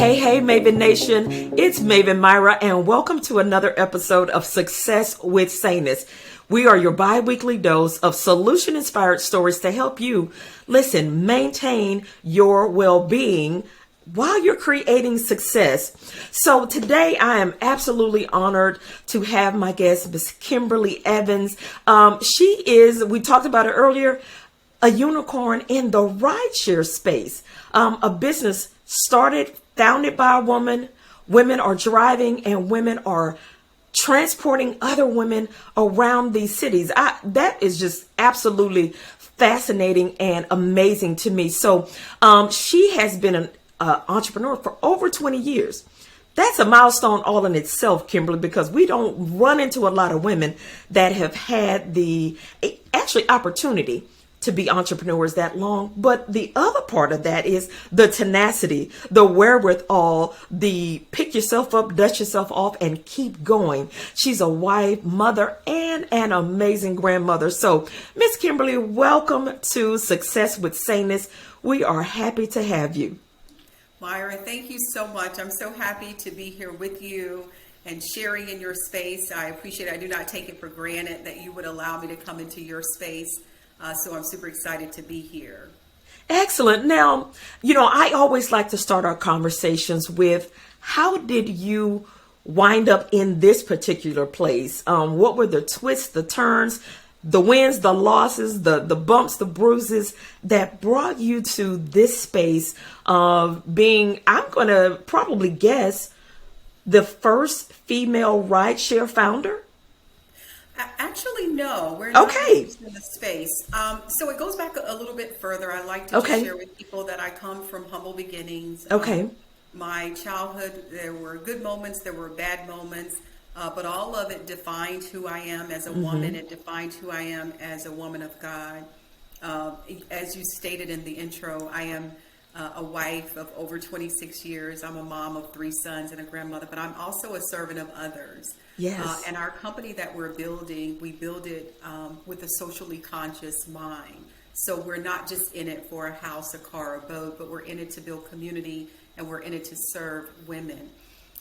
Hey, Maven Nation, it's Maven Miara, and welcome to another episode of Success with Saneness. We are your bi-weekly dose of solution-inspired stories to help you, maintain your well-being while you're creating success. So today I am absolutely honored to have my guest, Miss Kimberly Evans. She is, we talked about it earlier, a unicorn in the rideshare space, a business founded by a woman. Women are driving and women are transporting other women around these cities. That is just absolutely fascinating and amazing to me. So she has been an entrepreneur for over 20 years. That's a milestone all in itself, Kimberly, because we don't run into a lot of women that have had the opportunity to be entrepreneurs that long. But the other part of that is the tenacity, the wherewithal, the pick yourself up, dust yourself off, and keep going. She's a wife, mother, and an amazing grandmother. So, Miss Kimberly, welcome to Success with Saneness. We are happy to have you. Myra, thank you so much. I'm so happy to be here with you and sharing in your space. I appreciate it. I do not take it for granted that you would allow me to come into your space. So I'm super excited to be here. Excellent. Now, I always like to start our conversations with, how did you wind up in this particular place? What were the twists, the turns, the wins, the losses, the bumps, the bruises that brought you to this space of being, I'm going to probably guess, the first female rideshare founder? Actually, no, we're not okay in the space. So it goes back a little bit further. I like to just share with people that I come from humble beginnings. My childhood, there were good moments, there were bad moments, but all of it defined who I am as a woman. It defined who I am as a woman of God. As you stated in the intro, I am a wife of over 26 years. I'm a mom of 3 sons and a grandmother, but I'm also a servant of others. Yes. And our company that we're building, we build it with a socially conscious mind. So we're not just in it for a house, a car, a boat, but we're in it to build community, and we're in it to serve women.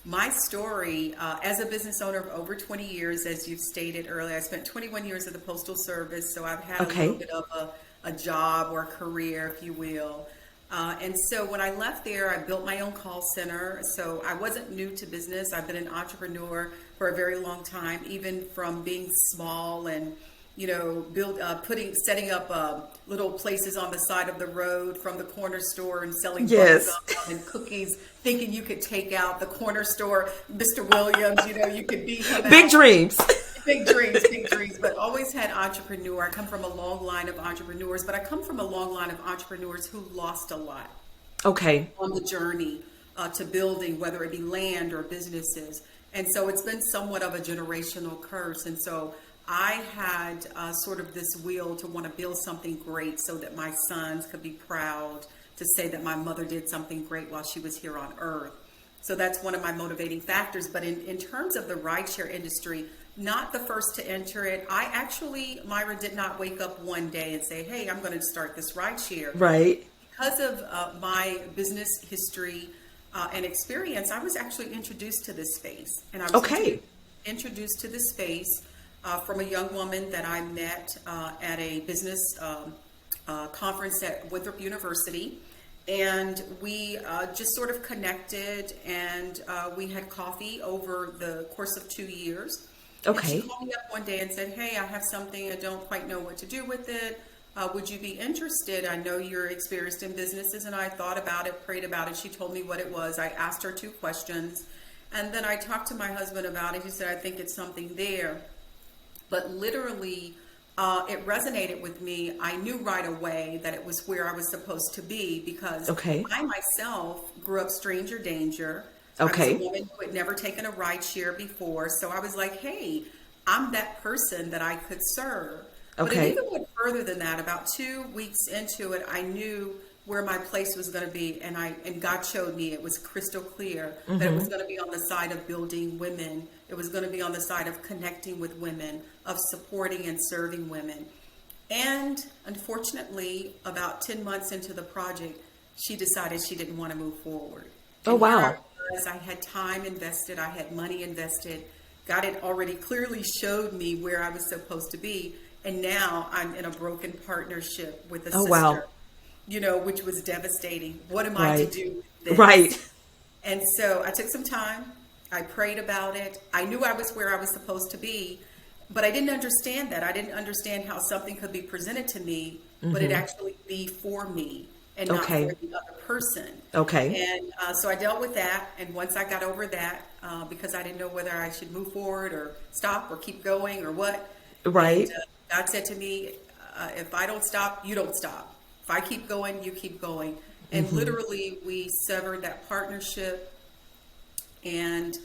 My story, as a business owner of over 20 years, as you've stated earlier, I spent 21 years at the Postal Service, so I've had a little bit of a job or a career, if you will. And so when I left there, I built my own call center. So I wasn't new to business. I've been an entrepreneur for a very long time, even from being small and, setting up little places on the side of the road from the corner store and selling buns and cookies, thinking you could take out the corner store, Mr. Williams, you could beat him Big out. dreams. Big dreams, but always had entrepreneur. I come from a long line of entrepreneurs, but I come from a long line of entrepreneurs who lost a lot on the journey to building, whether it be land or businesses. And so it's been somewhat of a generational curse. And so I had sort of this will to want to build something great so that my sons could be proud to say that my mother did something great while she was here on earth. So that's one of my motivating factors. But in terms of the rideshare industry, not the first to enter it. I actually, Myra, did not wake up one day and say, hey, I'm going to start this rideshare. Right. Because of my business history and experience, I was actually introduced to this space. And I was introduced to this space from a young woman that I met at a business conference at Winthrop University. And we just sort of connected, and we had coffee over the course of 2 years. And she called me up one day and said, hey, I have something, I don't quite know what to do with it. Would you be interested? I know you're experienced in businesses. And I thought about it, prayed about it. She told me what it was. I asked her 2 questions. And then I talked to my husband about it. He said, I think it's something there. But literally, it resonated with me. I knew right away that it was where I was supposed to be, because I myself grew up stranger danger. I was a woman who had never taken a rideshare before. So I was like, hey, I'm that person that I could serve. But it even went further than that. About 2 weeks into it, I knew where my place was going to be. And God showed me it was crystal clear that it was going to be on the side of building women. It was going to be on the side of connecting with women, of supporting and serving women. And unfortunately, about 10 months into the project, she decided she didn't want to move forward. Oh, And here I wow. was, I had time invested, I had money invested. God had already clearly showed me where I was supposed to be. And now I'm in a broken partnership with a Oh, wow. sister, which was devastating. What am I to Right. do with Right. this? And so I took some time. I prayed about it. I knew I was where I was supposed to be, but I didn't understand that. I didn't understand how something could be presented to me, but it actually be for me and not Okay. for the other person. Okay. And so I dealt with that. And once I got over that, because I didn't know whether I should move forward or stop or keep going or what. And Right. God said to me, if I don't stop, you don't stop. If I keep going, you keep going. And literally, we severed that partnership, and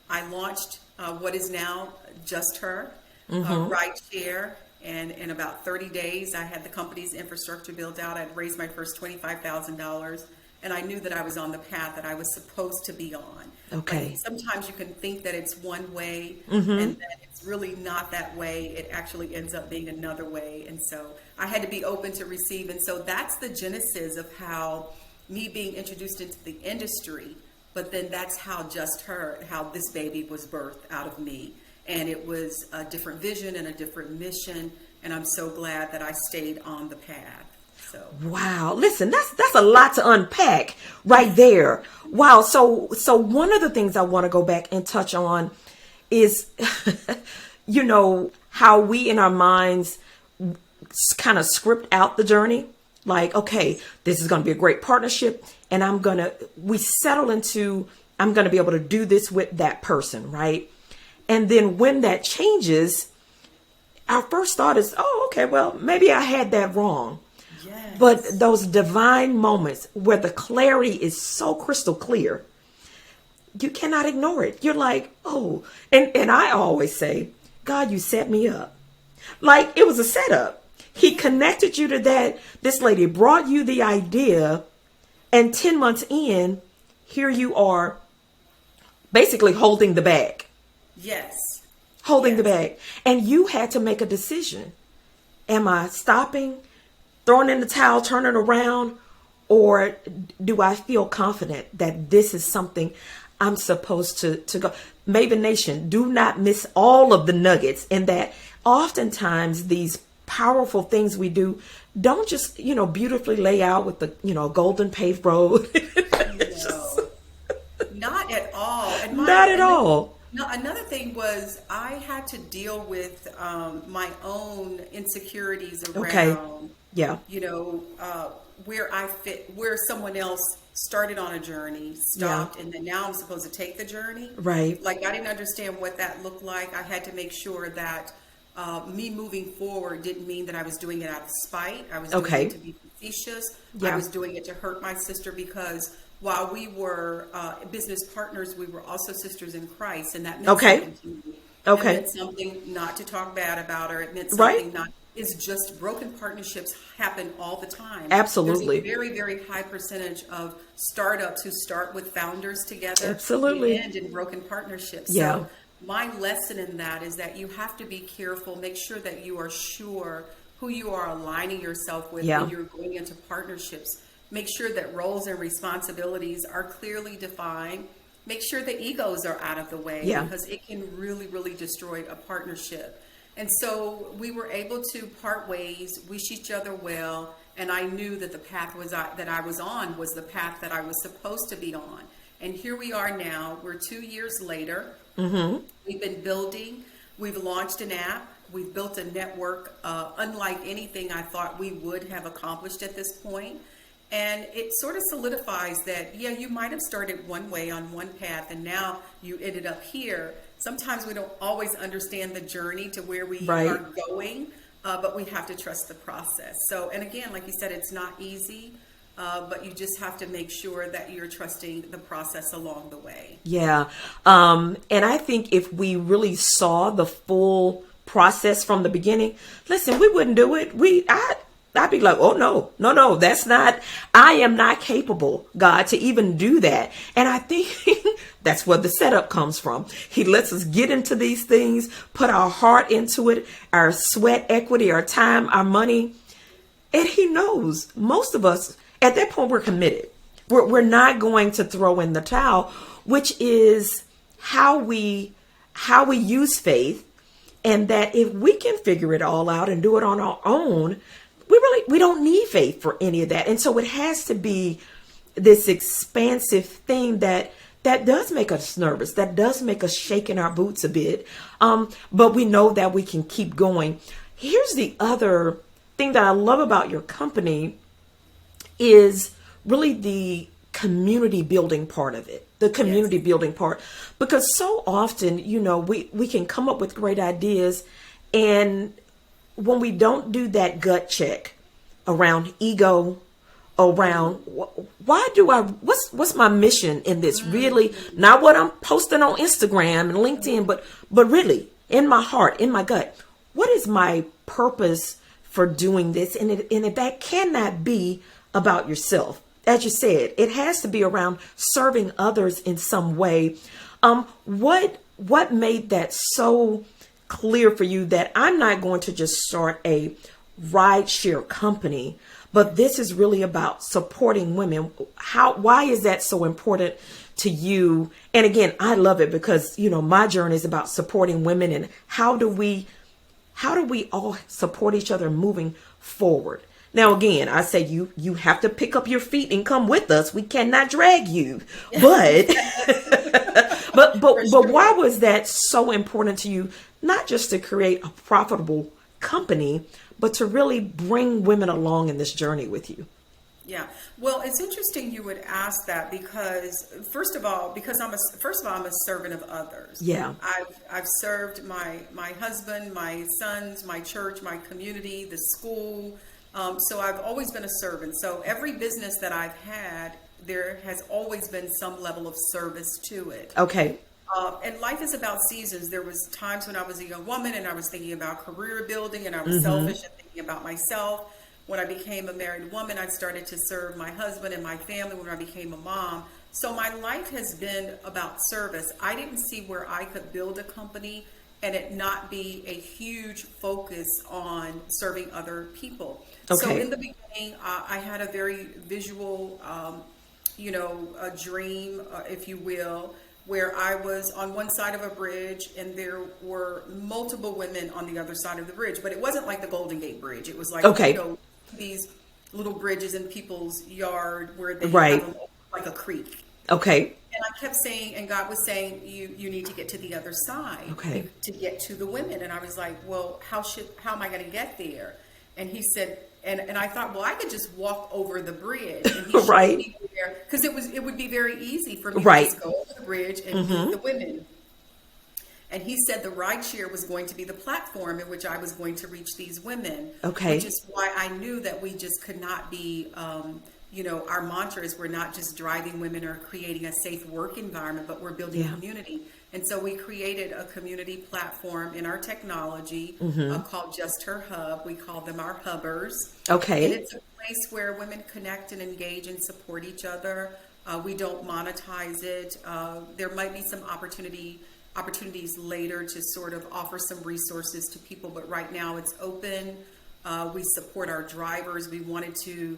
I launched what is now Just Her, Rideshare. And in about 30 days, I had the company's infrastructure built out. I'd raised my first $25,000, and I knew that I was on the path that I was supposed to be on. Okay. Like, sometimes you can think that it's one way, and that it's really not that way. It actually ends up being another way. And so I had to be open to receive. And so that's the genesis of how me being introduced into the industry, but then that's how how this baby was birthed out of me. And it was a different vision and a different mission. And I'm so glad that I stayed on the path. So Wow. Listen, that's a lot to unpack right there. Wow. So one of the things I want to go back and touch on is how we in our minds kind of script out the journey. Like, okay, this is going to be a great partnership, and we settle into, I'm going to be able to do this with that person, right? And then when that changes, our first thought is, oh, okay, well, maybe I had that wrong. yes. But those divine moments where the clarity is so crystal clear, you cannot ignore it. You're like, oh, and I always say, God, you set me up. Like it was a setup. He connected you to that. This lady brought you the idea, and 10 months in, here you are basically holding the bag. Yes. Holding the Yes. bag. And you had to make a decision. Am I stopping, throwing in the towel, turning around, or do I feel confident that this is something I'm supposed to go? Maven Nation, do not miss all of the nuggets in that oftentimes these powerful things we do don't just, beautifully lay out with the, golden paved road. No, not at all. And Not at all. No, another thing was I had to deal with my own insecurities around, Okay. Yeah. where I fit, where someone else started on a journey, stopped, and then now I'm supposed to take the journey. Right. Like I didn't understand what that looked like. I had to make sure that me moving forward didn't mean that I was doing it out of spite. I was doing Okay. it to be facetious. Yeah. I was doing it to hurt my sister because while we were business partners, we were also sisters in Christ, and that meant Okay. something to me. Okay. It meant something not to talk bad about her. It meant Right. something not. It's just broken partnerships happen all the time. Absolutely. There's a very, very high percentage of startups who start with founders together. Absolutely. They end in broken partnerships. Yeah. So my lesson in that is that you have to be careful. Make sure that you are sure who you are aligning yourself with Yeah. when you're going into partnerships. Make sure that roles and responsibilities are clearly defined. Make sure the egos are out of the way Yeah. because it can really, really destroy a partnership. And so we were able to part ways, wish each other well, and I knew that the path that I was on was the path that I was supposed to be on. And here we are now. We're 2 years later. We've been building. We've launched an app. We've built a network unlike anything I thought we would have accomplished at this point. And it sort of solidifies that, yeah, you might have started one way on one path and now you ended up here. Sometimes we don't always understand the journey to where we Right. are going, but we have to trust the process. So, and again, like you said, it's not easy, but you just have to make sure that you're trusting the process along the way. Yeah. And I think if we really saw the full process from the beginning, listen, we wouldn't do it. I'd be like, oh no, I am not capable, God, to even do that. And I think that's where the setup comes from. He lets us get into these things, put our heart into it, our sweat equity, our time, our money. And he knows most of us at that point, we're committed. We're not going to throw in the towel, which is how we use faith. And that if we can figure it all out and do it on our own, we don't need faith for any of that. And so it has to be this expansive thing that does make us nervous, that does make us shake in our boots a bit. But we know that we can keep going. Here's the other thing that I love about your company is really the community building part of it, the community building part, because so often, we can come up with great ideas, and when we don't do that gut check around ego, around what's my mission in this, really not what I'm posting on Instagram and LinkedIn, but really in my heart, in my gut, what is my purpose for doing this? And if that cannot be about yourself, as you said, it has to be around serving others in some way. What made that so clear for you that I'm not going to just start a rideshare company, but this is really about supporting women? Why is that so important to you? And again, I love it because, my journey is about supporting women, and how do we all support each other moving forward? Now, again, I say you have to pick up your feet and come with us. We cannot drag you. But but why was that so important to you? Not just to create a profitable company, but to really bring women along in this journey with you. Yeah. Well, it's interesting you would ask that because first of all, I'm a servant of others. Yeah. I've served my husband, my sons, my church, my community, the school. So I've always been a servant. So every business that I've had, there has always been some level of service to it. Okay. And life is about seasons. There was times when I was a young woman and I was thinking about career building, and I was selfish and thinking about myself. When I became a married woman, I started to serve my husband and my family when I became a mom. So my life has been about service. I didn't see where I could build a company and it not be a huge focus on serving other people. Okay. So in the beginning, I had a very visual, a dream, if you will, where I was on one side of a bridge and there were multiple women on the other side of the bridge. But it wasn't like the Golden Gate Bridge. It was like, these little bridges in people's yard where they have them like a creek. Okay. And I kept saying, and God was saying, you need to get to the other side to get to the women. And I was like, well, how am I going to get there? And he said, and I thought, well, I could just walk over the bridge. And he showed me there, because it would be very easy for me to just go over the bridge and meet the women. And he said the rideshare was going to be the platform in which I was going to reach these women. Okay. Which is why I knew that we just could not be, our mantra is we're not just driving women or creating a safe work environment, but we're building community. And so we created a community platform in our technology called Just Her Hub. We call them our hubbers. Okay. And it's a place where women connect and engage and support each other. We don't monetize it. There might be some opportunities later to sort of offer some resources to people, but right now it's open. We support our drivers. We wanted to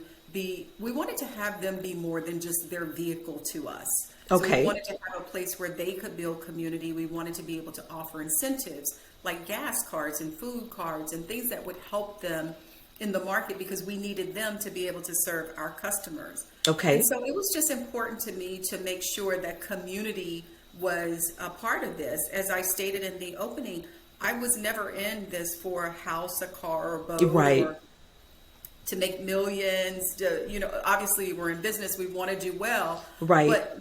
have them be more than just their vehicle to us. So we wanted to have a place where they could build community. We wanted to be able to offer incentives like gas cards and food cards and things that would help them in the market, because we needed them to be able to serve our customers. Okay. And so it was just important to me to make sure that community was a part of this. As I stated in the opening, I was never in this for a house, a car, or a boat, or to make millions. Obviously we're in business, we want to do well, but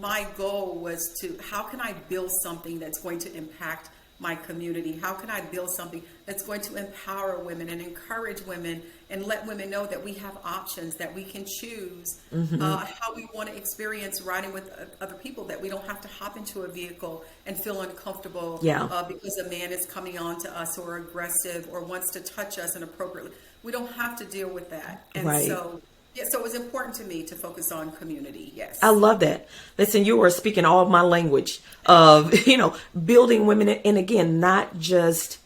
my goal was how can I build something that's going to impact my community? How can I build something that's going to empower women and encourage women and let women know that we have options, that we can choose how we want to experience riding with other people, that we don't have to hop into a vehicle and feel uncomfortable because a man is coming on to us or aggressive or wants to touch us inappropriately. We don't have to deal with that. And so it was important to me to focus on community. Yes. I love that. Listen, you are speaking all of my language of, building women. And again, not just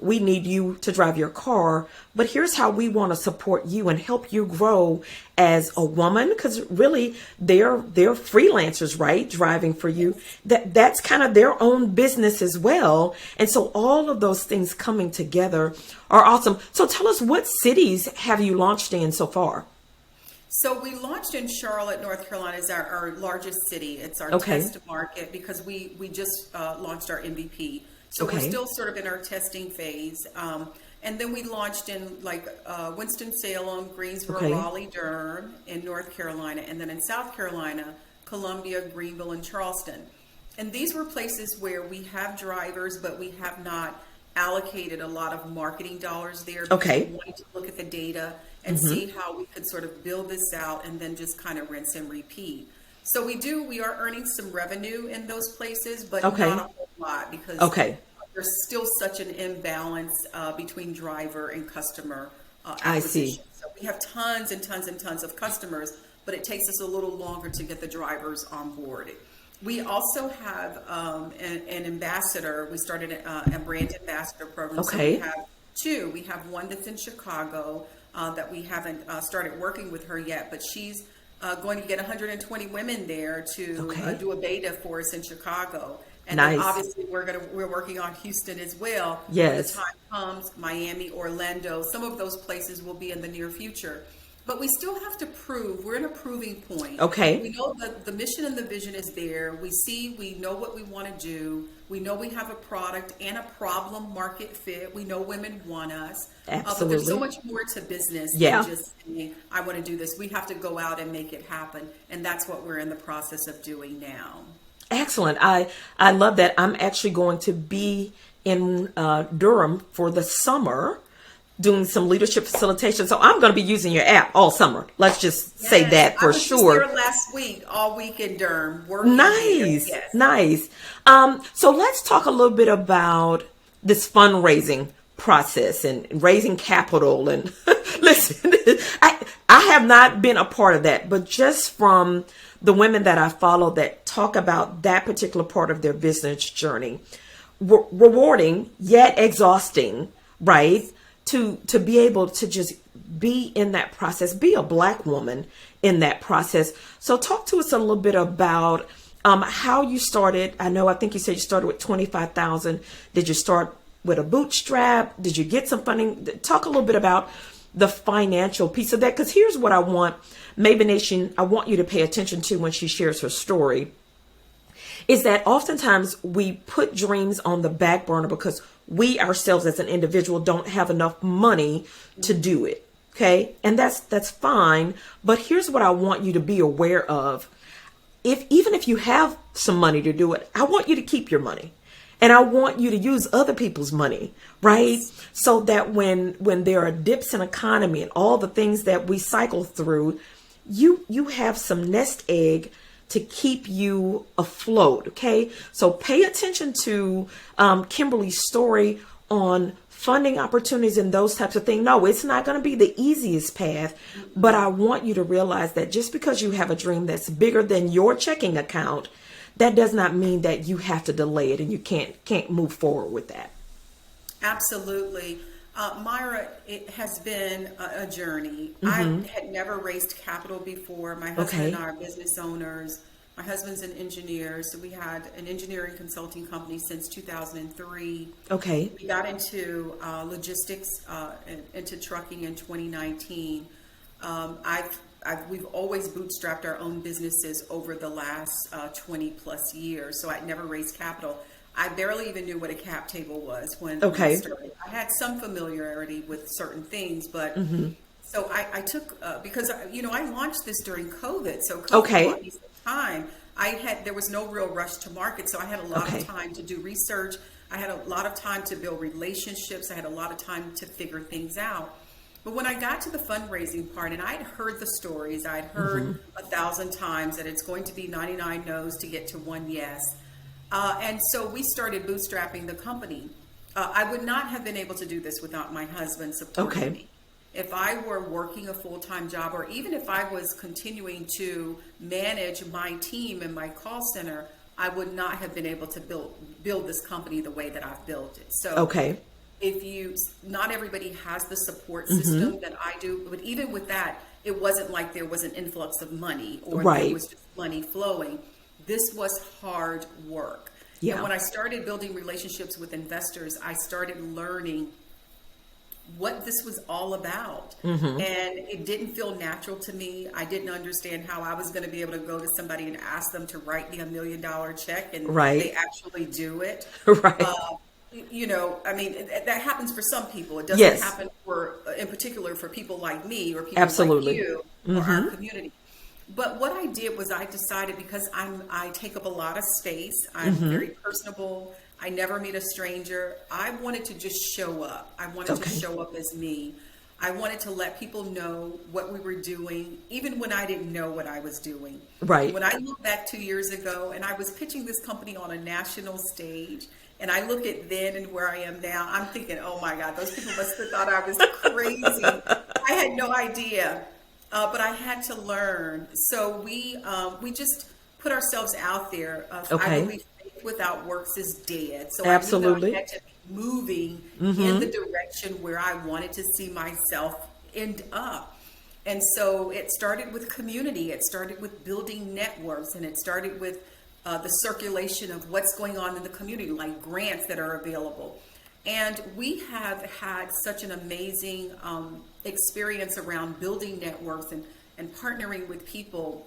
we need you to drive your car, but here's how we want to support you and help you grow as a woman. Because really, they're freelancers, right? Driving for you. That's kind of their own business as well. And so all of those things coming together are awesome. So tell us, what cities have you launched in so far? So we launched in Charlotte, North Carolina, is our largest city. It's our Okay. test market because we just launched our MVP. So we're Okay. still sort of in our testing phase. And then we launched in like Winston-Salem, Greensboro, Okay. Raleigh, Durham in North Carolina. And then in South Carolina, Columbia, Greenville, and Charleston. And these were places where we have drivers, but we have not allocated a lot of marketing dollars there. Because Okay. we wanted to look at the data and see how we could sort of build this out and then just kind of rinse and repeat. So we are earning some revenue in those places, but Okay. not a whole lot because Okay. there's still such an imbalance between driver and customer I see. acquisition. So we have tons and tons and tons of customers, but it takes us a little longer to get the drivers on board. We also have an ambassador. We started a brand ambassador program. So Okay. we have two. We have one that's in Chicago that we haven't started working with her yet, but she's going to get 120 women there to Okay. do a beta for us in Chicago. And Nice. then obviously we're working on Houston as well. Yes. When the time comes, Miami, Orlando, some of those places will be in the near future. But we still have to prove. We're in a proving point. Okay. We know that the mission and the vision is there. We know what we want to do. We know we have a product and a problem market fit. We know women want us. But there's so Absolutely. much more to business Yeah. than just saying, I want to do this. We have to go out and make it happen. And that's what we're in the process of doing now. Excellent. I love that. I'm actually going to be in Durham for the summer doing some leadership facilitation. So I'm going to be using your app all summer. Let's just say Yes, that for I was sure. just there last week, all week in Durham, working Nice, there. Yes. nice. So let's talk a little bit about this fundraising process and raising capital. And listen, I have not been a part of that, but just from the women that I follow that talk about that particular part of their business journey, rewarding yet exhausting, right? To be able to just be in that process, be a Black woman in that process. So talk to us a little bit about how you started. I think you said you started with 25,000. Did you start with a bootstrap? Did you get some funding? Talk a little bit about the financial piece of that. Because here's what I want Maven Nation, I want you to pay attention to when she shares her story, is that oftentimes we put dreams on the back burner because we ourselves as an individual don't have enough money to do it. Okay. And that's fine. But here's what I want you to be aware of. Even if you have some money to do it, I want you to keep your money. And I want you to use other people's money, right? So that when there are dips in economy and all the things that we cycle through, you have some nest egg to keep you afloat. Okay. So pay attention to Kimberly's story on funding opportunities and those types of things. No, it's not going to be the easiest path, but I want you to realize that just because you have a dream that's bigger than your checking account, that does not mean that you have to delay it and you can't move forward with that. Absolutely. Myra, it has been a journey. I had never raised capital before. My husband Okay. and I are business owners. My husband's an engineer, so we had an engineering consulting company since 2003. Okay. We got into logistics, into trucking in 2019. We've always bootstrapped our own businesses over the last 20 plus years, so I'd never raised capital. I barely even knew what a cap table was when I started. I had some familiarity with certain things, but so I took because I launched this during COVID, so COVID bought me some time. There was no real rush to market, so I had a lot of time to do research. I had a lot of time to build relationships. I had a lot of time to figure things out. But when I got to the fundraising part, and I'd heard the stories, I'd heard 1,000 times that it's going to be 99 no's to get to one yes. And so we started bootstrapping the company. I would not have been able to do this without my husband supporting me. If I were working a full-time job, or even if I was continuing to manage my team and my call center, I would not have been able to build this company the way that I've built it. So not everybody has the support system that I do, but even with that, it wasn't like there was an influx of money or there was just money flowing. This was hard work. Yeah. And when I started building relationships with investors, I started learning what this was all about. And it didn't feel natural to me. I didn't understand how I was going to be able to go to somebody and ask them to write me $1 million check and they actually do it. You know, I mean, that happens for some people. It doesn't happen in particular for people like me or people like you or our community. But what I did was I decided, because I take up a lot of space. I'm very personable. I never meet a stranger. I wanted to just show up. I wanted to show up as me. I wanted to let people know what we were doing, even when I didn't know what I was doing. When I look back 2 years ago and I was pitching this company on a national stage, and I look at then and where I am now, I'm thinking, oh my God, those people must have thought I was crazy. I had no idea, but I had to learn. So we just put ourselves out there. I believe faith without works is dead. So I knew that I had to be moving in the direction where I wanted to see myself end up. And so it started with community. It started with building networks, and it started with the circulation of what's going on in the community, like grants that are available. And we have had such an amazing experience around building networks and partnering with people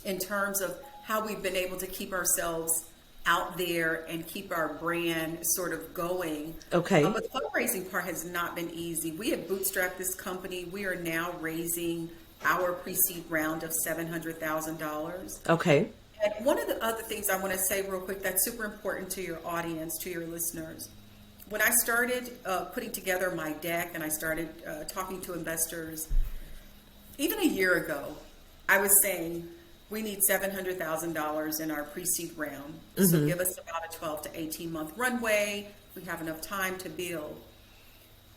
in terms of how we've been able to keep ourselves out there and keep our brand sort of going. But the fundraising part has not been easy. We have bootstrapped this company. We are now raising our pre-seed round of $700,000. And one of the other things I want to say real quick that's super important to your audience, to your listeners. When I started putting together my deck and I started talking to investors, even a year ago, I was saying we need $700,000 in our pre-seed round. So give us about a 12 to 18 month runway. We have enough time to build.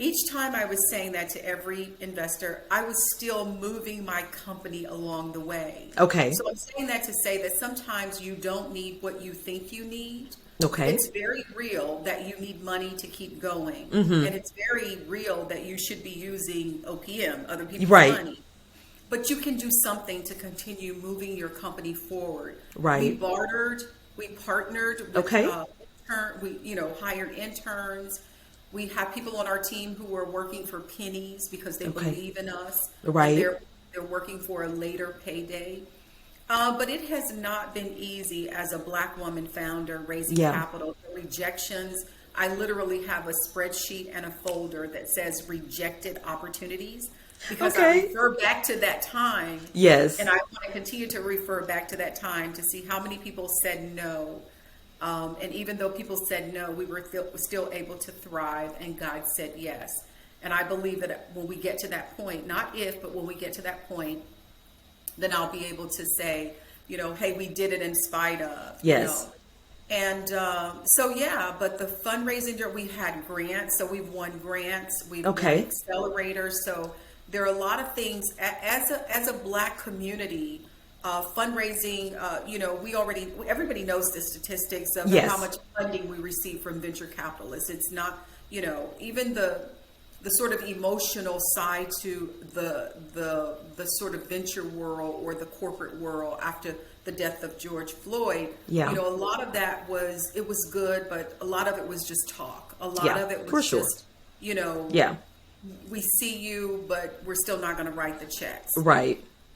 Each time I was saying that to every investor, I was still moving my company along the way. So I'm saying that to say that sometimes you don't need what you think you need. It's very real that you need money to keep going. And it's very real that you should be using OPM, other people's money. But you can do something to continue moving your company forward. We bartered, we partnered with we hired interns. We have people on our team who are working for pennies because they believe in us. They're working for a later payday. But it has not been easy as a Black woman founder raising capital. The rejections, I literally have a spreadsheet and a folder that says rejected opportunities because I refer back to that time. And I want to continue to refer back to that time to see how many people said no. And even though people said no, we were still able to thrive, and God said yes. And I believe that when we get to that point, not if, but when we get to that point, then I'll be able to say, hey, we did it in spite of. And but the fundraising, we had grants. So we've won grants. We've won accelerators. So there are a lot of things as a Black community. Fundraising, everybody knows the statistics of how much funding we receive from venture capitalists. It's not, even the sort of emotional side to the sort of venture world or the corporate world after the death of George Floyd. A lot of that was good, but a lot of it was just talk. A lot of it was just, we see you, but we're still not going to write the checks.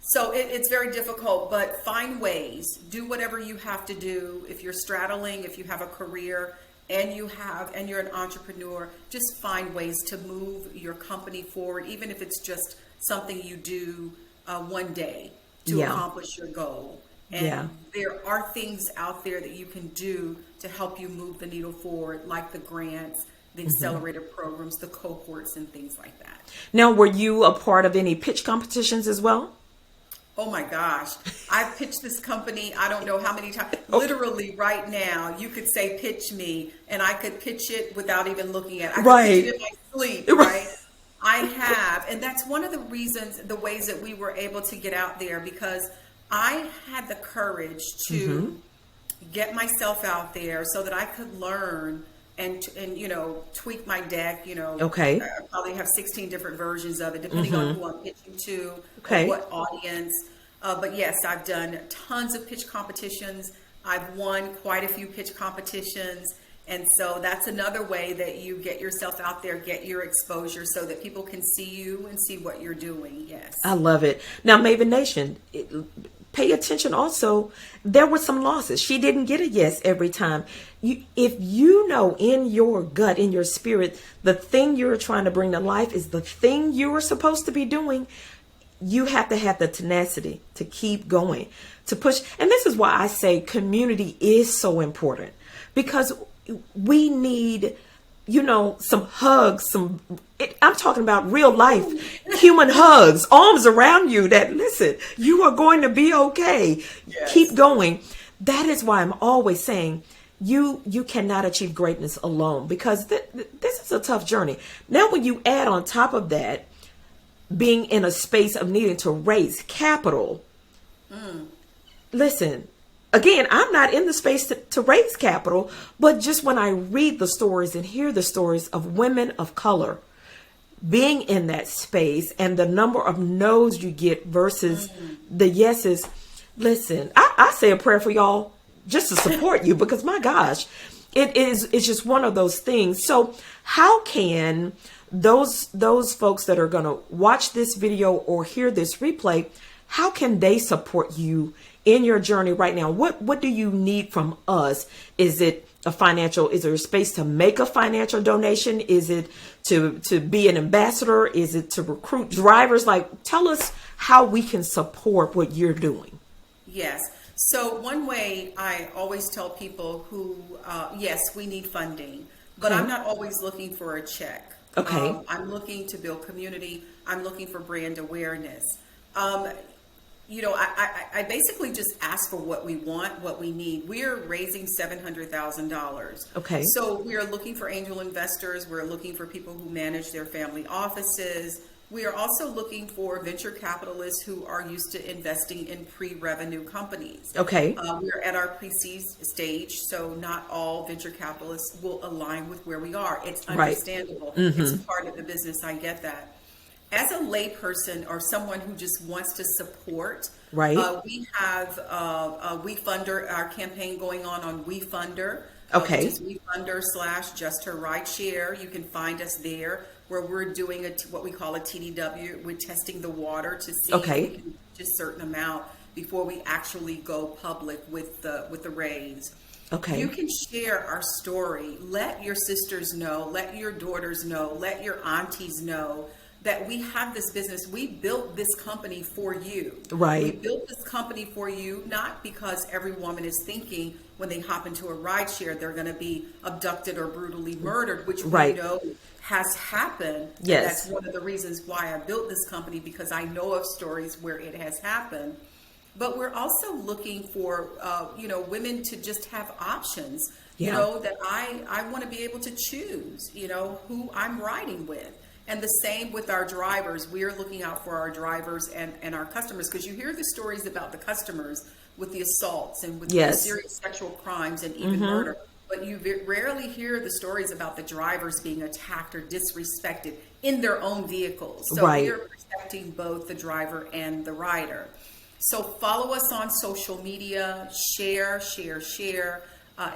So it's very difficult, but find ways. Do whatever you have to do. If you're straddling, if you have a career and you're an entrepreneur, just find ways to move your company forward, even if it's just something you do one day to accomplish your goal. And there are things out there that you can do to help you move the needle forward, like the grants, the accelerator programs, the cohorts, and things like that. Now, were you a part of any pitch competitions as well? Oh my gosh. I've pitched this company, I don't know how many times. Literally right now, you could say, pitch me, and I could pitch it without even looking at it. I could pitch it in my sleep, right? I have. And that's one of the reasons, the ways that we were able to get out there, because I had the courage to get myself out there so that I could learn and tweak my deck. Okay. I probably have 16 different versions of it, depending on who I'm pitching to, Okay. or what audience. But yes, I've done tons of pitch competitions. I've won quite a few pitch competitions. And so that's another way that you get yourself out there, get your exposure so that people can see you and see what you're doing. Yes. I love it. Now, Maven Nation, pay attention also. There were some losses. She didn't get a yes every time. If you know in your gut, in your spirit, the thing you're trying to bring to life is the thing you are supposed to be doing, you have to have the tenacity to keep going, to push. And this is why I say community is so important, because we need, some hugs, I'm talking about real life, human hugs, arms around you that, listen, you are going to be okay. Yes. Keep going. That is why I'm always saying you cannot achieve greatness alone, because this is a tough journey. Now, when you add on top of that, being in a space of needing to raise capital, listen, again, I'm not in the space to raise capital, but just when I read the stories and hear the stories of women of color being in that space and the number of no's you get versus the yeses, listen, I say a prayer for y'all just to support you, because my gosh, it's just one of those things. So how can those folks that are going to watch this video or hear this replay, how can they support you in your journey right now? What do you need from us? Is it is there a space to make a financial donation? Is it to be an ambassador? Is it to recruit drivers? Tell us how we can support what you're doing. Yes. So one way I always tell people who, yes, we need funding, but I'm not always looking for a check. Okay. I'm looking to build community. I'm looking for brand awareness. I basically just ask for what we want, what we need. We're raising $700,000. Okay. So we are looking for angel investors. We're looking for people who manage their family offices. We are also looking for venture capitalists who are used to investing in pre-revenue companies. Okay. We're at our pre-seed stage, so not all venture capitalists will align with where we are. It's understandable. Right. It's part of the business. I get that. As a layperson or someone who just wants to support, right? We have WeFunder, our campaign going on WeFunder. Okay. Which is WeFunder/JustHerRideshare. You can find us there, where we're doing what we call a TDW. We're testing the water to see if we can reach a certain amount before we actually go public with the raise. Okay. You can share our story. Let your sisters know. Let your daughters know. Let your aunties know that we have this business. We built this company for you. Right. We built this company for you, not because every woman is thinking when they hop into a rideshare, they're going to be abducted or brutally murdered, which we know has happened. Yes. And that's one of the reasons why I built this company, because I know of stories where it has happened. But we're also looking for, women to just have options, that I want to be able to choose, who I'm riding with. And the same with our drivers. We are looking out for our drivers and our customers, because you hear the stories about the customers with the assaults and with the serious sexual crimes and even murder. But you rarely hear the stories about the drivers being attacked or disrespected in their own vehicles. So we are protecting both the driver and the rider. So follow us on social media, share.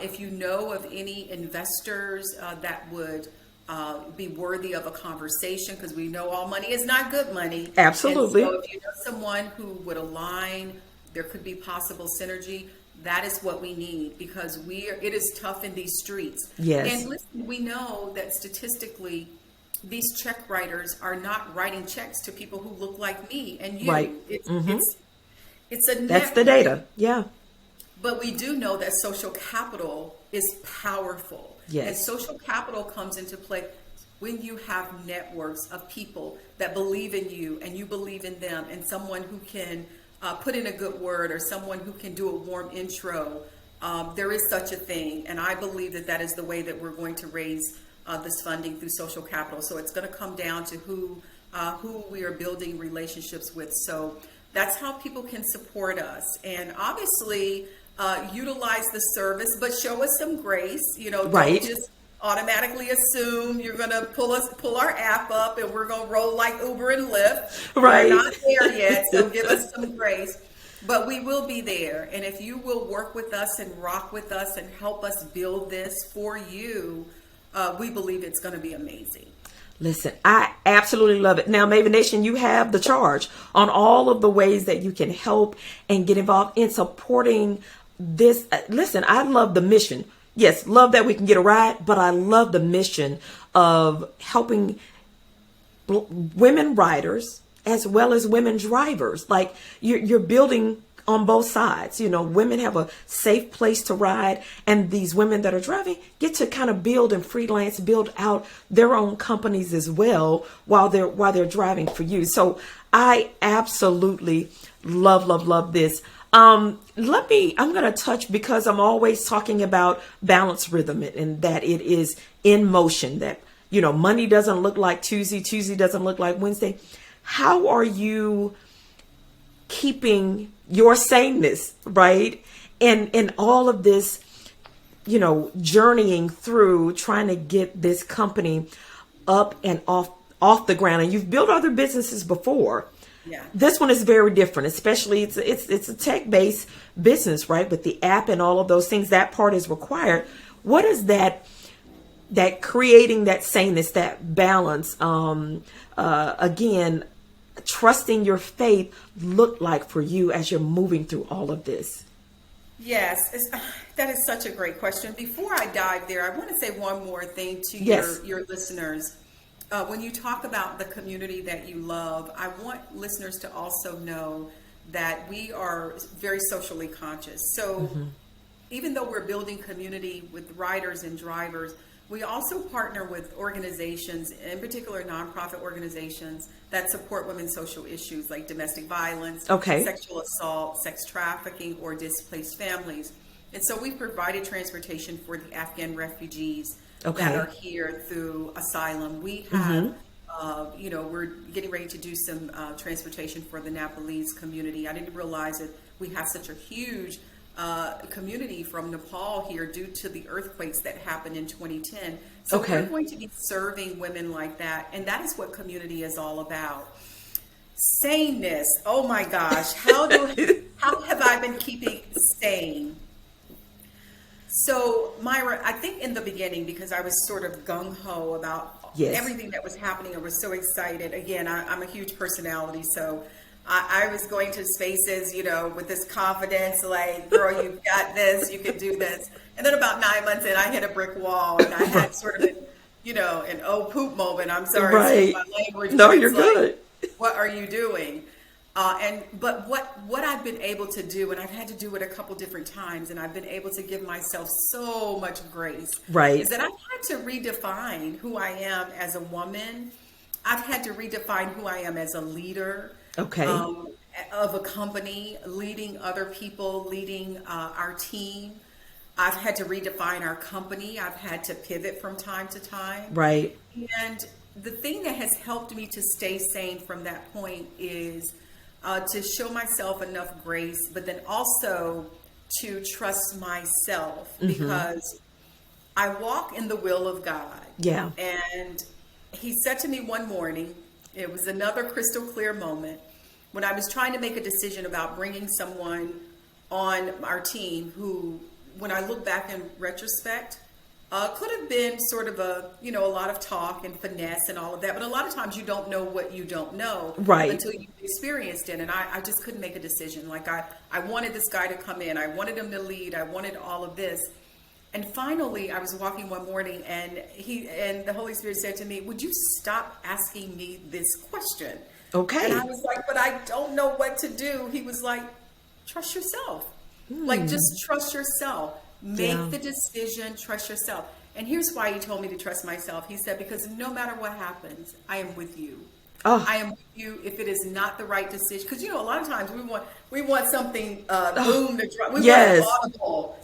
If you know of any investors that would be worthy of a conversation, because we know all money is not good money. Absolutely. And so if you know someone who would align, there could be possible synergy. That is what we need, because it is tough in these streets. Yes. And listen, we know that statistically, these check writers are not writing checks to people who look like me and you. Right. It's a network. That's the data. Yeah. But we do know that social capital is powerful. Yes. And social capital comes into play when you have networks of people that believe in you and you believe in them, and someone who can put in a good word, or someone who can do a warm intro. There is such a thing. And I believe that is the way that we're going to raise this funding, through social capital. So it's going to come down to who we are building relationships with. So that's how people can support us. And obviously, utilize the service, but show us some grace. Don't just automatically assume you're going to pull our app up and we're going to roll like Uber and Lyft. Right. We're not there yet, so give us some grace. But we will be there. And if you will work with us and rock with us and help us build this for you, we believe it's going to be amazing. Listen, I absolutely love it. Now, Maven Nation, you have the charge on all of the ways that you can help and get involved in supporting this. Listen, I love the mission. Yes, love that we can get a ride, but I love the mission of helping women riders as well as women drivers. Like you're building on both sides. You know, women have a safe place to ride, and these women that are driving get to kind of build and freelance, build out their own companies as well while they're driving for you. So I absolutely love this. I'm going to touch, because I'm always talking about balance rhythm and that it is in motion, that, you know, Monday doesn't look like Tuesday doesn't look like Wednesday. How are you keeping your saneness, right? And all of this, you know, journeying through trying to get this company up and off the ground. And you've built other businesses before. Yeah. This one is very different, especially it's a tech-based business, right? With the app and all of those things, that part is required. What is that creating that saneness, that balance, again, trusting your faith look like for you as you're moving through all of this? Yes, that is such a great question. Before I dive there, I want to say one more thing to your listeners. When you talk about the community that you love, I want listeners to also know that we are very socially conscious. So even though we're building community with riders and drivers, we also partner with organizations, in particular nonprofit organizations, that support women's social issues like domestic violence, sexual assault, sex trafficking, or displaced families. And so we've provided transportation for the Afghan refugees that are here through asylum. We have, we're getting ready to do some transportation for the Nepalese community. I didn't realize that we have such a huge community from Nepal here due to the earthquakes that happened in 2010. So we're going to be serving women like that. And that is what community is all about. Saneness. Oh my gosh. How have I been keeping sane? So Myra, I think in the beginning, because I was sort of gung-ho about everything that was happening, I was so excited. Again, I'm a huge personality, so I was going to spaces, you know, with this confidence, like, girl, you've got this, you can do this. And then about 9 months in, I hit a brick wall, and I had sort of an oh poop moment. I'm sorry, my language. No, you're good. What are you doing? But what I've been able to do, and I've had to do it a couple different times, and I've been able to give myself so much grace, is that I've had to redefine who I am as a woman. I've had to redefine who I am as a leader of a company, leading other people, leading our team. I've had to redefine our company. I've had to pivot from time to time. Right. And the thing that has helped me to stay sane from that point is to show myself enough grace, but then also to trust myself, because I walk in the will of God. Yeah. And he said to me one morning, it was another crystal clear moment, when I was trying to make a decision about bringing someone on our team who, when I look back in retrospect, could have been sort of a lot of talk and finesse and all of that. But a lot of times you don't know what you don't know until you've experienced it. And I just couldn't make a decision. Like I wanted this guy to come in. I wanted him to lead. I wanted all of this. And finally, I was walking one morning, and the Holy Spirit said to me, "Would you stop asking me this question?" Okay. And I was like, "But I don't know what to do." He was like, "Trust yourself. Like, just trust yourself. Make the decision, trust yourself." And here's why he told me to trust myself. He said, because no matter what happens, I am with you. I am with you if it is not the right decision. Because, a lot of times we want something boom to drop. We want audible.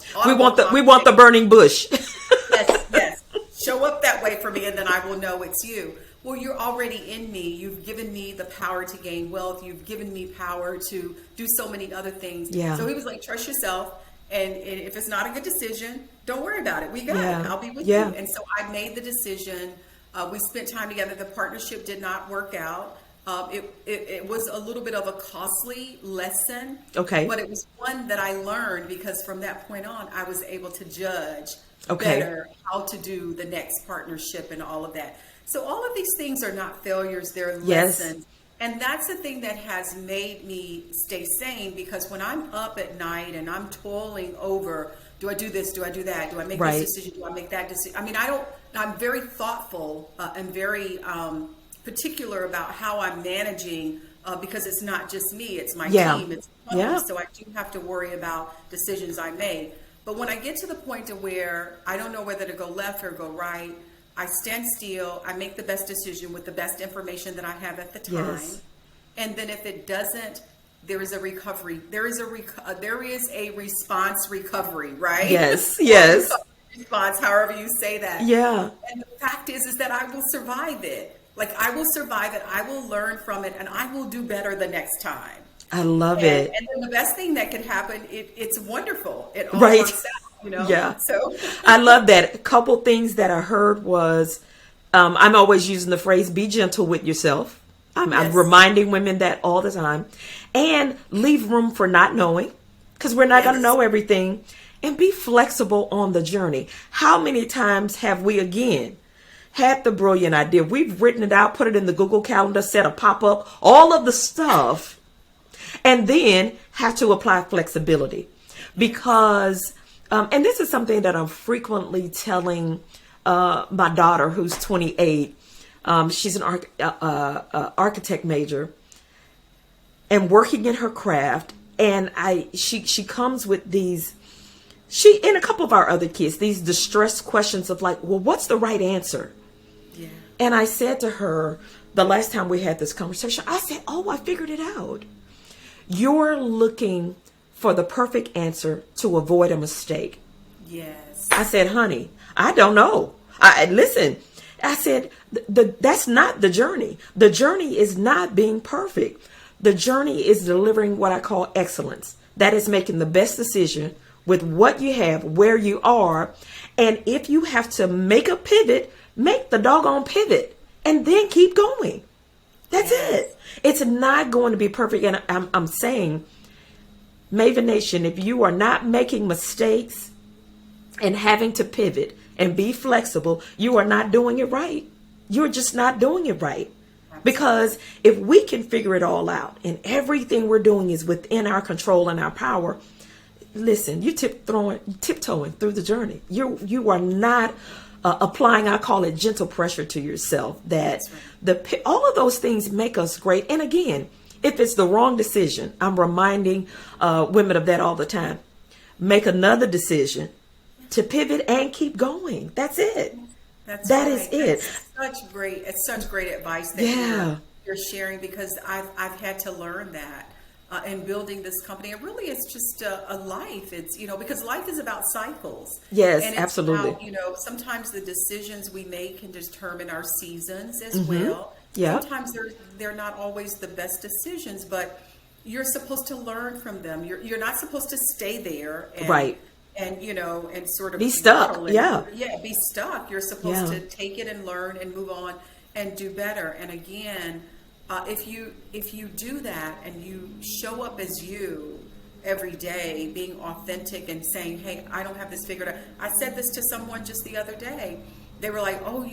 We want the burning bush. Yes. Show up that way for me, and then I will know it's you. Well, you're already in me. You've given me the power to gain wealth. You've given me power to do so many other things. Yeah. So he was like, trust yourself. and if it's not a good decision, don't worry about it. We got it. I'll be with you. And so I made the decision. We spent time together. The partnership did not work out. It was a little bit of a costly lesson. Okay. But it was one that I learned, because from that point on, I was able to judge better how to do the next partnership and all of that. So all of these things are not failures, they're lessons. And that's the thing that has made me stay sane, because when I'm up at night and I'm toiling over, do I do this? Do I do that? Do I make this decision? Do I make that decision? I mean, I'm very thoughtful and very particular about how I'm managing, because it's not just me, it's my team, it's company. So I do have to worry about decisions I make. But when I get to the point to where I don't know whether to go left or go right, I stand still, I make the best decision with the best information that I have at the time. And then if it doesn't, there is a recovery. There is a response recovery, right? Yes. Response, however you say that. Yeah. And the fact is that I will survive it. Like, I will survive it. I will learn from it, and I will do better the next time. I love it. And then the best thing that could happen, it's wonderful. It all works out, you know? Yeah. So I love that. A couple things that I heard was, I'm always using the phrase, be gentle with yourself. I'm reminding women that all the time. And leave room for not knowing, because we're not going to know everything. And be flexible on the journey. How many times have we, again, had the brilliant idea? We've written it out, put it in the Google Calendar, set a pop-up, all of the stuff, and then have to apply flexibility. Because, and this is something that I'm frequently telling my daughter, who's 28. She's an architect major and working in her craft. And she comes with these, and a couple of our other kids, these distressed questions of like, well, what's the right answer? Yeah. And I said to her, the last time we had this conversation, I said, oh, I figured it out. You're looking for the perfect answer to avoid a mistake. Yes. I said, honey, I don't know. Listen, I said, that's not the journey. The journey is not being perfect. The journey is delivering what I call excellence. That is making the best decision with what you have, where you are. And if you have to make a pivot, make the doggone pivot and then keep going. That's it. It's not going to be perfect. And I'm saying, Maven Nation, if you are not making mistakes and having to pivot and be flexible, you are not doing it right. You're just not doing it right. Because if we can figure it all out and everything we're doing is within our control and our power, listen, you're tiptoeing through the journey. You are not applying, I call it gentle pressure to yourself. That all of those things make us great. And again, if it's the wrong decision, I'm reminding women of that all the time. Make another decision to pivot and keep going. That's it. That is it. It's such great advice that you're sharing, because I've had to learn that in building this company. And really, it's just a life. It's, because life is about cycles. Yes, and it's absolutely. about, sometimes the decisions we make can determine our seasons as well. Yeah. Sometimes they're not always the best decisions, but you're supposed to learn from them. You're not supposed to stay there. And and sort of be stuck. Be stuck. You're supposed to take it and learn and move on and do better. And again, if you do that and you show up as you every day, being authentic and saying, hey, I don't have this figured out. I said this to someone just the other day. They were like, oh,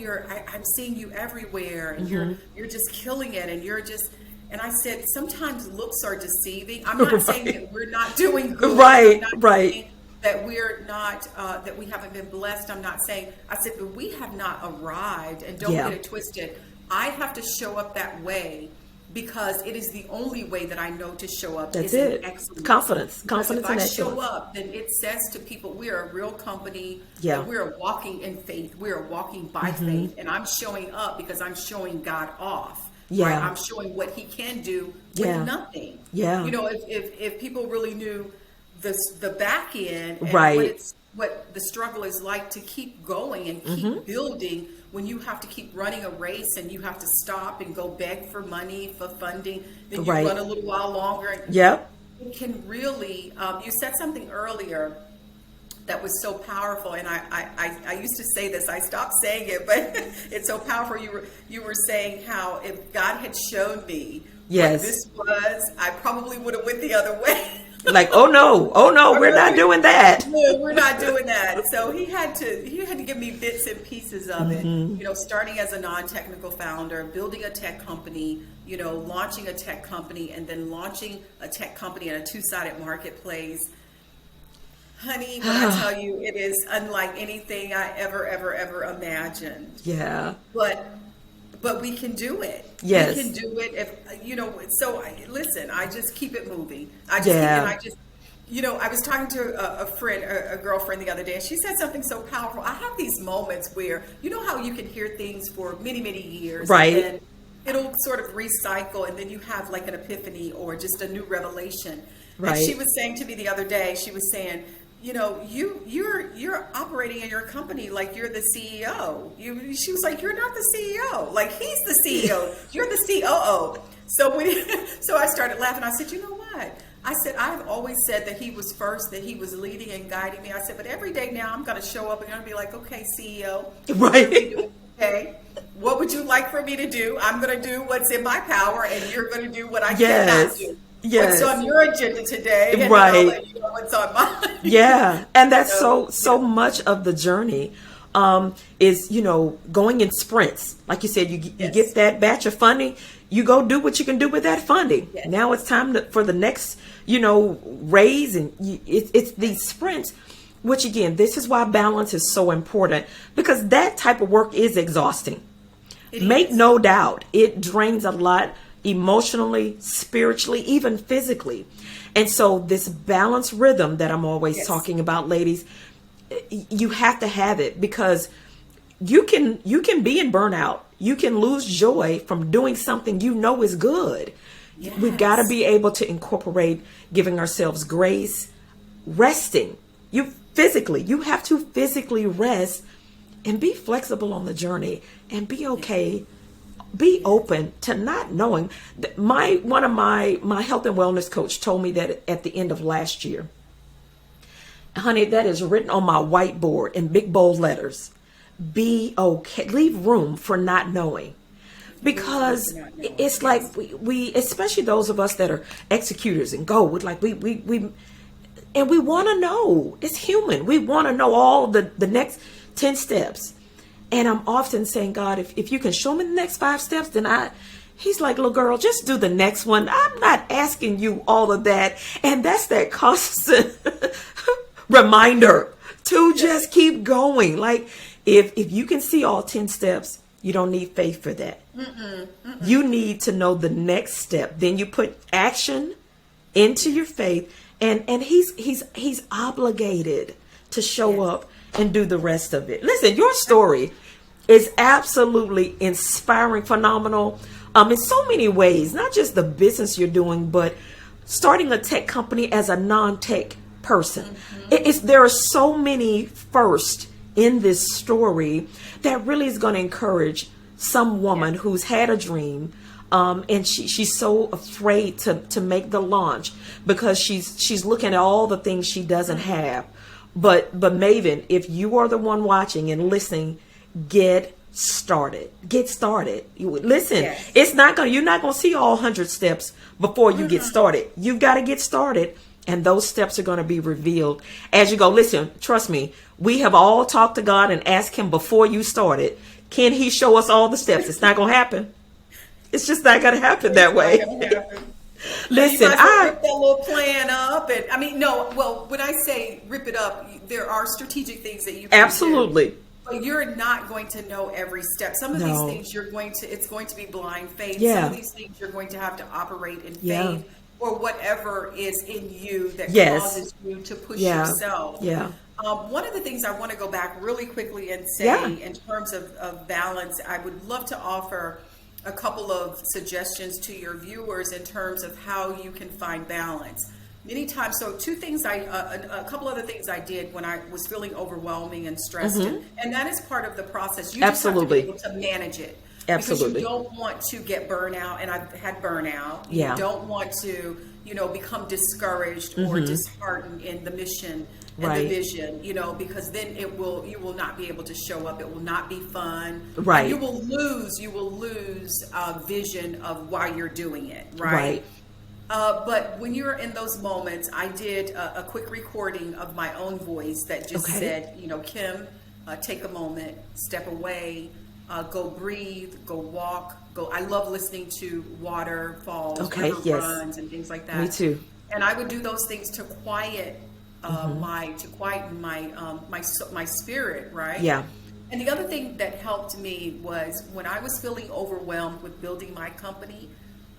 I'm seeing you everywhere, and you're just killing it, and you're just. And I said, sometimes looks are deceiving. I'm not saying that we're not doing good. Right. That we're not, that we haven't been blessed. I'm not saying, I said, but we have not arrived, and don't get it twisted. I have to show up that way because it is the only way that I know to show up. That's it. Confidence and excellence. If I show up, then it says to people, we are a real company. Yeah. We are walking in faith. We are walking by faith. And I'm showing up because I'm showing God off. Yeah. Right? I'm showing what he can do with nothing. Yeah. If people really knew the back end and what the struggle is like to keep going and keep building when you have to keep running a race and you have to stop and go beg for money, for funding, then you run a little while longer. And it can really, you said something earlier that was so powerful. And I used to say this, I stopped saying it, but it's so powerful. You were saying how if God had shown me what this was, I probably would have went the other way. Like, oh no, we're not doing that. No, we're not doing that. So he had to give me bits and pieces of it. You know, starting as a non-technical founder, building a tech company, you know, launching a tech company, and then launching a tech company in a two-sided marketplace. Honey, when I tell you, it is unlike anything I ever imagined. Yeah. But we can do it. Yes. We can do it if, you know, so listen, I just keep it moving. I was talking to a friend, a girlfriend the other day, and she said something so powerful. I have these moments where, you know how you can hear things for many, many years. Right. And then it'll sort of recycle, and then you have like an epiphany or just a new revelation. Right. And she was saying to me the other day, she was saying, you know, you're operating in your company like you're the CEO. She was like, you're not the CEO. Like, he's the CEO. You're the COO. So I started laughing. I said, you know what? I said, I've always said that he was first, that he was leading and guiding me. I said, but every day now I'm going to show up and going to be like, okay, CEO. Right. Okay. What would you like for me to do? I'm going to do what's in my power, and you're going to do what I cannot do. Yes. What's on your agenda today, and right. I'll let you know what's on mine. Yeah, and that's so much of the journey is, you know, going in sprints. Like you said, you get that batch of funding, you go do what you can do with that funding. Yes. Now it's time for the next, you know, raise, and it's these sprints. Which again, this is why balance is so important, because that type of work is exhausting. Make no doubt, it drains a lot. Emotionally, spiritually, even physically. And so this balanced rhythm that I'm always talking about, ladies, you have to have it, because you can be in burnout. You can lose joy from doing something you know is good. Yes. We've got to be able to incorporate giving ourselves grace, resting. You have to physically rest and be flexible on the journey and be okay. Be open to not knowing. One of my health and wellness coach told me that at the end of last year. Honey, that is written on my whiteboard in big bold letters. Be okay. Leave room for not knowing. Because it's like we especially those of us that are executors and go with, like we want to know. It's human. We want to know all the next 10 steps. And I'm often saying, God, if you can show me the next 5 steps, then he's like, little girl, just do the next one. I'm not asking you all of that. And that's that constant reminder to just keep going. Like, if you can see all 10 steps, you don't need faith for that. You need to know the next step. Then you put action into your faith, and he's obligated to show up and do the rest of it. Listen, your story is absolutely inspiring, phenomenal, in so many ways, not just the business you're doing, but starting a tech company as a non-tech person. There are so many firsts in this story that really is going to encourage some woman who's had a dream, and she's so afraid to make the launch because she's looking at all the things she doesn't have. But Maven, if you are the one watching and listening, get started. Listen, it's not you're not going to see all 100 steps before you get started. You've got to get started, and those steps are going to be revealed as you go. Listen, trust me, we have all talked to God and asked him before you started, can he show us all the steps? It's not going to happen. It's just not going to happen that way. Listen, rip that little plan up, and when I say rip it up, there are strategic things that you can do, but you're not going to know every step. Some of these things it's going to be blind faith. Some of these things you're going to have to operate in faith, or whatever is in you that causes you to push yourself. One of the things I want to go back really quickly and say in terms of balance, I would love to offer a couple of suggestions to your viewers in terms of how you can find balance. Many times, so a couple other things I did when I was feeling overwhelming and stressed, and that is part of the process. You just have to be able to manage it. Because you don't want to get burnout, and I've had burnout. You don't want to, become discouraged or disheartened in the mission and the vision, because then you will not be able to show up. It will not be fun. Right. And you will lose vision of why you're doing it. Right. But when you're in those moments, I did a quick recording of my own voice that just said, Kim, take a moment, step away, go breathe, go walk, go. I love listening to waterfalls, river runs, and things like that. Me too. And I would do those things to quiet my spirit, right? Yeah. And the other thing that helped me was when I was feeling overwhelmed with building my company,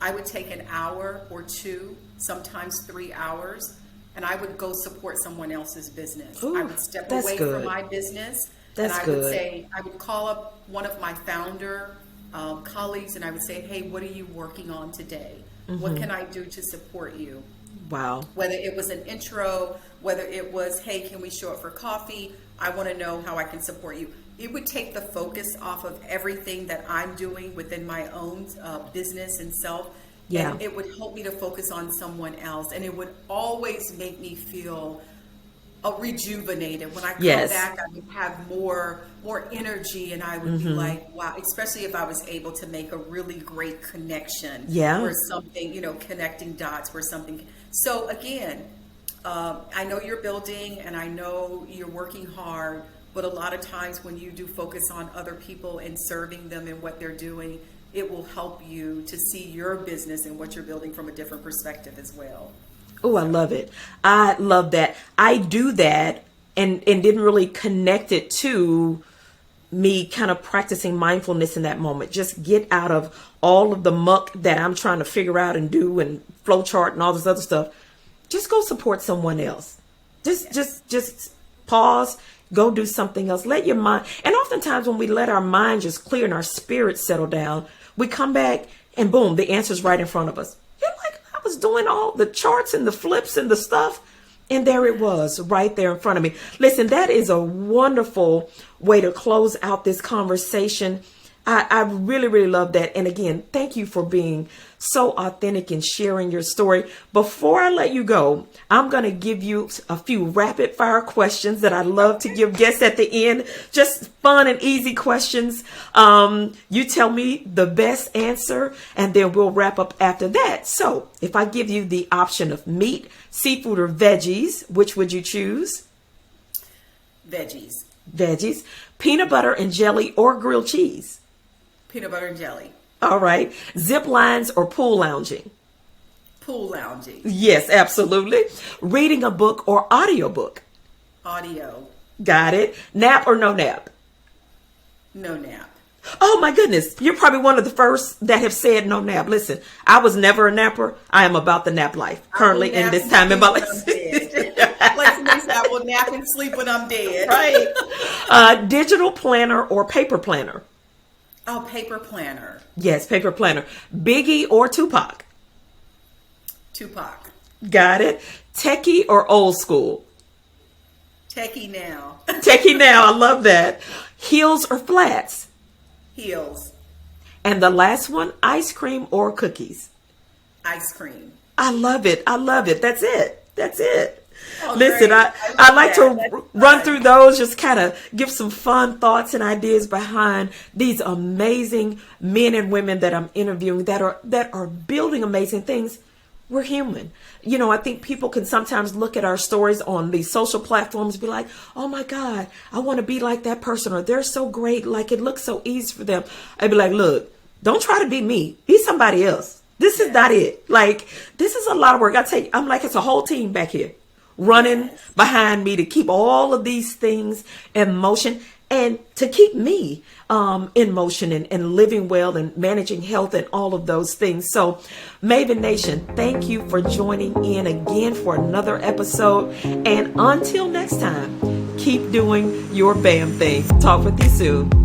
I would take an hour or two, sometimes 3 hours, and I would go support someone else's business. Ooh, I would step away from my business, and I would call up one of my founder colleagues, and I would say, hey, what are you working on today? What can I do to support you? Wow. Whether it was an intro, whether it was, hey, can we show up for coffee? I want to know how I can support you. It would take the focus off of everything that I'm doing within my own business and self. Yeah. And it would help me to focus on someone else. And it would always make me feel rejuvenated. When I come back, I would have more energy, and I would be like, wow, especially if I was able to make a really great connection or something, connecting dots or something. So again, I know you're building and I know you're working hard, but a lot of times when you do focus on other people and serving them and what they're doing, it will help you to see your business and what you're building from a different perspective as well. Oh, I love it. I love that. I do that and didn't really connect it to me kind of practicing mindfulness in that moment. Just get out of all of the muck that I'm trying to figure out and do and flow chart and all this other stuff. Just go support someone else. Just pause, go do something else. Let your mind, and oftentimes when we let our mind just clear and our spirit settle down, we come back and boom, the answer's right in front of us. You're like, I was doing all the charts and the flips and the stuff, and there it was right there in front of me. Listen, that is a wonderful way to close out this conversation. I really, really love that. And again, thank you for being so authentic and sharing your story. Before I let you go, I'm going to give you a few rapid fire questions that I love to give guests at the end. Just fun and easy questions. You tell me the best answer and then we'll wrap up after that. So if I give you the option of meat, seafood, or veggies, which would you choose? Veggies. Veggies. Peanut butter and jelly or grilled cheese? Peanut butter and jelly. All right. Zip lines or pool lounging? Pool lounging. Yes, absolutely. Reading a book or audiobook? Audio. Got it. Nap or no nap? No nap. Oh my goodness. You're probably one of the first that have said no nap. Listen, I was never a napper. I am about the nap life currently in this time in my life. Like somebody said, I will nap and sleep when I'm dead. Right. Digital planner or paper planner? Oh, paper planner. Yes, paper planner. Biggie or Tupac? Tupac. Got it. Techie or old school? Techie now. Techie now. I love that. Heels or flats? Heels. And the last one, ice cream or cookies? Ice cream. I love it. I love it. That's it. That's it. Oh, listen, I like to run through those, just kind of give some fun thoughts and ideas behind these amazing men and women that I'm interviewing that are building amazing things. We're human. I think people can sometimes look at our stories on these social platforms and be like, oh my God, I want to be like that person, or they're so great, like it looks so easy for them. I'd be like, look, don't try to be me. Be somebody else. This is not it. Like, this is a lot of work. I tell you, I'm like, it's a whole team back here running behind me to keep all of these things in motion and to keep me in motion and living well and managing health and all of those things. So Maven Nation, thank you for joining in again for another episode. And until next time, keep doing your BAM thing. Talk with you soon.